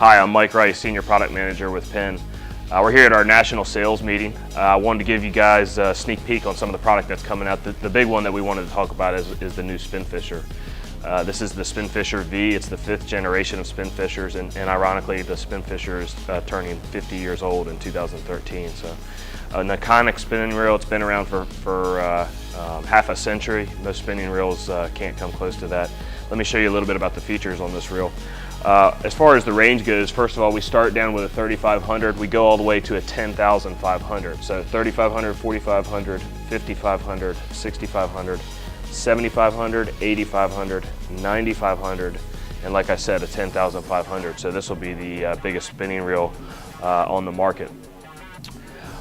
Hi, I'm Mike Rice, Senior Product Manager with Penn. We're here at our national sales meeting. I wanted to give you guys a sneak peek on some of the product that's coming out. The big one that we wanted to talk about is the new Spinfisher. This is the Spinfisher V. It's the 5th generation of Spinfishers, and ironically, the Spinfisher is turning 50 years old in 2013. So, an iconic spinning reel. It's been around for half a century. Most spinning reels can't come close to that. Let me show you a little bit about the features on this reel. As far as the range goes, first of all, we start down with a 3500. We go all the way to a 10,500. So 3500, 4500, 5500, 6500, 7500, 8500, 9500, and like I said, a 10,500. So this will be the biggest spinning reel on the market.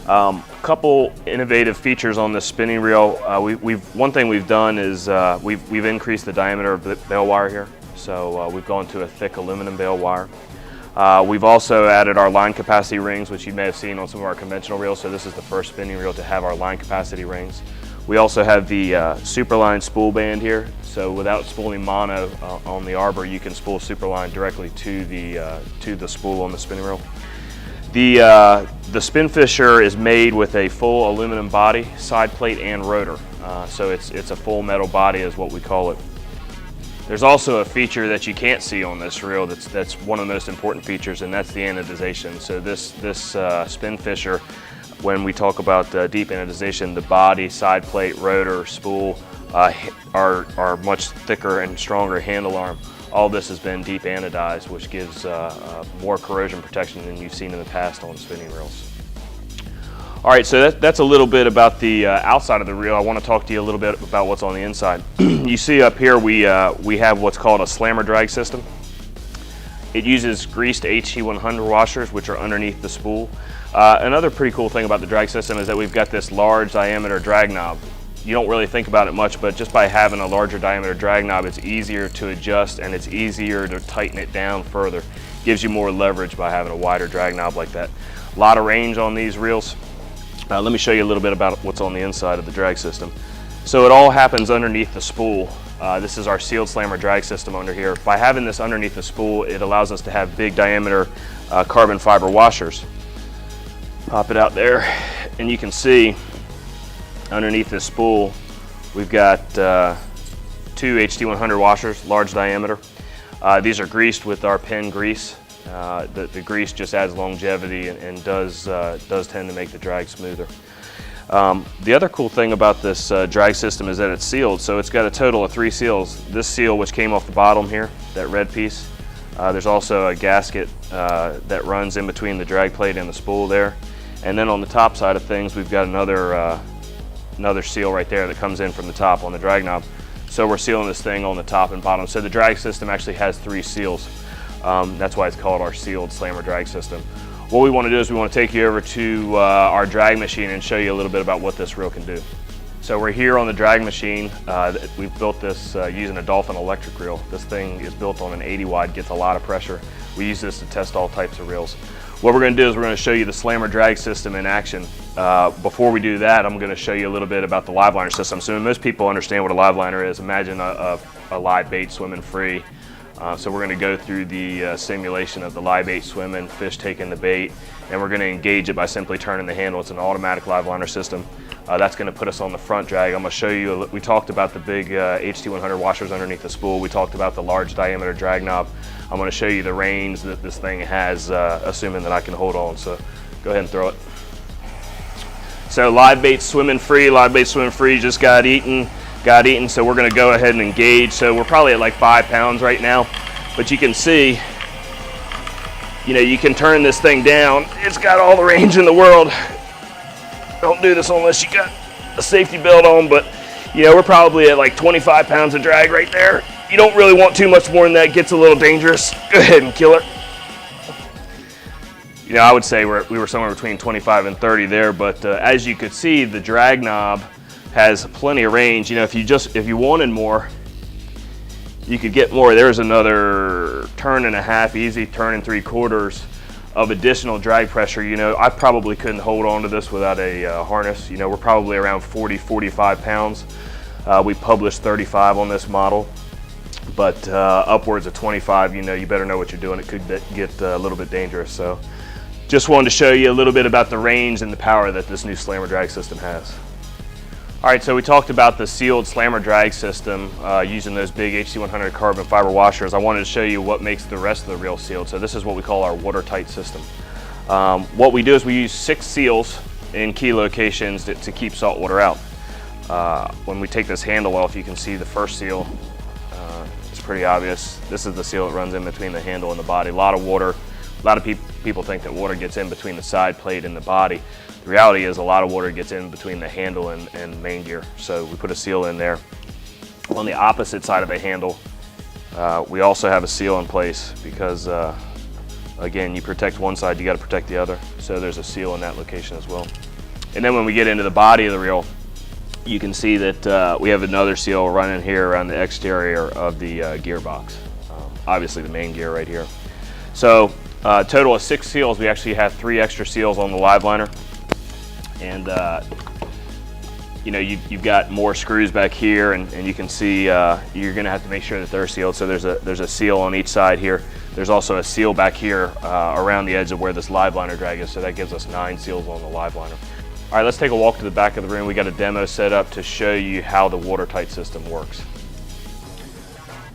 Couple innovative features on this spinning reel. One thing we've done is we've increased the diameter of the bail wire here. So we've gone to a thick aluminum bail wire. We've also added our line capacity rings, which you may have seen on some of our conventional reels. So this is the first spinning reel to have our line capacity rings. We also have the Superline spool band here. So without spooling mono on the arbor, you can spool Superline directly to the spool on the spinning reel. The Spinfisher is made with a full aluminum body, side plate, and rotor. So it's a full metal body is what we call it. There's also a feature that you can't see on this reel that's one of the most important features, and that's the anodization. So this Spinfisher, when we talk about deep anodization, the body, side plate, rotor, spool are much thicker and stronger handle arm. All this has been deep anodized, which gives more corrosion protection than you've seen in the past on spinning reels. All right, so that's a little bit about the outside of the reel. I want to talk to you a little bit about what's on the inside. You see up here we have what's called a slammer drag system. It uses greased HT100 washers, which are underneath the spool. Another pretty cool thing about the drag system is that we've got this large diameter drag knob. You don't really think about it much, but just by having a larger diameter drag knob, it's easier to adjust and it's easier to tighten it down further. Gives you more leverage by having a wider drag knob like that. A lot of range on these reels. Let me show you a little bit about what's on the inside of the drag system. So it all happens underneath the spool. This is our sealed slammer drag system under here. By having this underneath the spool, it allows us to have big diameter carbon fiber washers. Pop it out there, and you can see underneath this spool, we've got 2 HT100 washers, large diameter. These are greased with our Penn grease. The grease just adds longevity and does tend to make the drag smoother. The other cool thing about this drag system is that it's sealed, so it's got a total of 3 seals. This seal, which came off the bottom here, that red piece. There's also a gasket that runs in between the drag plate and the spool there. And then on the top side of things, we've got another seal right there that comes in from the top on the drag knob. So we're sealing this thing on the top and bottom. So the drag system actually has 3 seals. That's why it's called our sealed slammer drag system. What we want to do is we want to take you over to our drag machine and show you a little bit about what this reel can do. So we're here on the drag machine. We've built this using a Dolphin electric reel. This thing is built on an 80 wide, gets a lot of pressure. We use this to test all types of reels. What we're going to do is we're going to show you the slammer drag system in action. Before we do that, I'm going to show you a little bit about the live liner system. So most people understand what a live liner is. Imagine a live bait swimming free. So we're going to go through the simulation of the live bait swimming, fish taking the bait, and we're going to engage it by simply turning the handle. It's an automatic live liner system. That's going to put us on the front drag. I'm going to show you, we talked about the big HT100 washers underneath the spool. We talked about the large diameter drag knob. I'm going to show you the range that this thing has, assuming that I can hold on. So go ahead and throw it. So live bait swimming free, just got eaten. So we're going to go ahead and engage. So we're probably at like 5 pounds right now, but you can see, you can turn this thing down. It's got all the range in the world. Don't do this unless you got a safety belt on, but we're probably at like 25 pounds of drag right there. You don't really want too much more than that. It gets a little dangerous. Go ahead and kill it. I would say we were somewhere between 25 and 30 there, but as you could see, the drag knob has plenty of range. If you wanted more, you could get more. There's another turn and a half, easy turn and 3/4 of additional drag pressure. I probably couldn't hold on to this without a harness. We're probably around 40, 45 pounds. We published 35 on this model. but upwards of 25, you better know what you're doing. It could get a little bit dangerous. So just wanted to show you a little bit about the range and the power that this new slammer drag system has. All right, so we talked about the sealed slammer drag system using those big HC100 carbon fiber washers. I wanted to show you what makes the rest of the reel sealed. So this is what we call our watertight system. What we do is we use 6 seals in key locations to keep salt water out. When we take this handle off, you can see the first seal. It's pretty obvious. This is the seal that runs in between the handle and the body. A lot of water. A lot of people think that water gets in between the side plate and the body. The reality is a lot of water gets in between the handle and main gear. So we put a seal in there. On the opposite side of the handle, we also have a seal in place because again, you protect one side, you got to protect the other. So there's a seal in that location as well. And then when we get into the body of the reel, you can see that we have another seal running here around the exterior of the gearbox. Obviously the main gear right here. So total of 6 seals. We actually have 3 extra seals on the live liner. And you've got more screws back here, and you can see you're going to have to make sure that they're sealed. So there's a seal on each side here. There's also a seal back here around the edge of where this live liner drag is. So that gives us 9 seals on the live liner. All right, let's take a walk to the back of the room. We got a demo set up to show you how the watertight system works.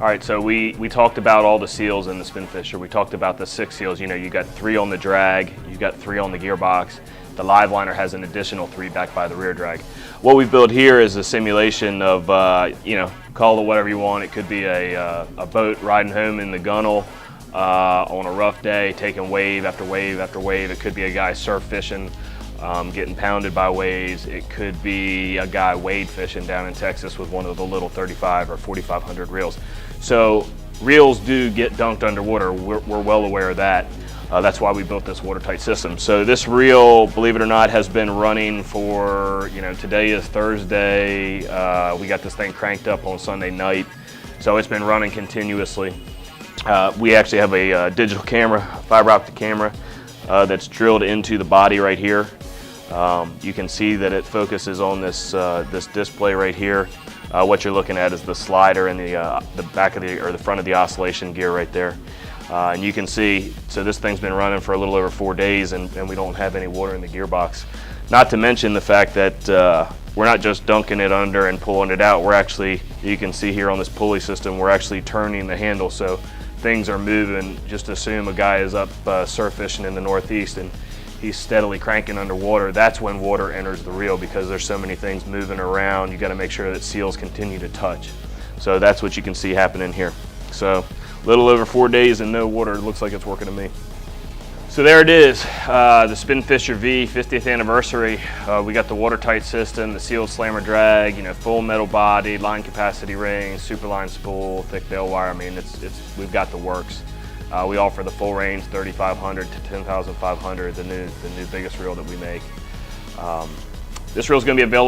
All right, so we talked about all the seals in the Spinfisher. We talked about the 6 seals. You got 3 on the drag, you got 3 on the gearbox. The live liner has an additional 3 back by the rear drag. What we've built here is a simulation of, call it whatever you want. It could be a boat riding home in the gunnel on a rough day, taking wave after wave after wave. It could be a guy surf fishing, getting pounded by waves. It could be a guy wade fishing down in Texas with one of the little 35 or 4500 reels. So reels do get dunked underwater. We're well aware of that. That's why we built this watertight system. So this reel, believe it or not, has been running for, today is Thursday. We got this thing cranked up on Sunday night. So it's been running continuously. We actually have a digital camera, fiber optic camera, that's drilled into the body right here. You can see that it focuses on this display right here. What you're looking at is the slider and the back of the front of the oscillation gear right there. And you can see, so this thing's been running for a little over 4 days, and we don't have any water in the gearbox. Not to mention the fact that we're not just dunking it under and pulling it out. We're actually, you can see here on this pulley system, we're actually turning the handle, so things are moving. Just assume a guy is up surf fishing in the Northeast and he's steadily cranking underwater. That's when water enters the reel, because there's so many things moving around. You got to make sure that seals continue to touch. So that's what you can see happening here. So a little over 4 days and no water. It looks like it's working to me. So there it is, the Spinfisher V 50th anniversary. We got the watertight system, the sealed slammer drag, full metal body, line capacity rings, super line spool, thick bail wire. I mean, we've got the works. We offer the full range, 3,500 to 10,500, the new biggest reel that we make. This reel is going to be available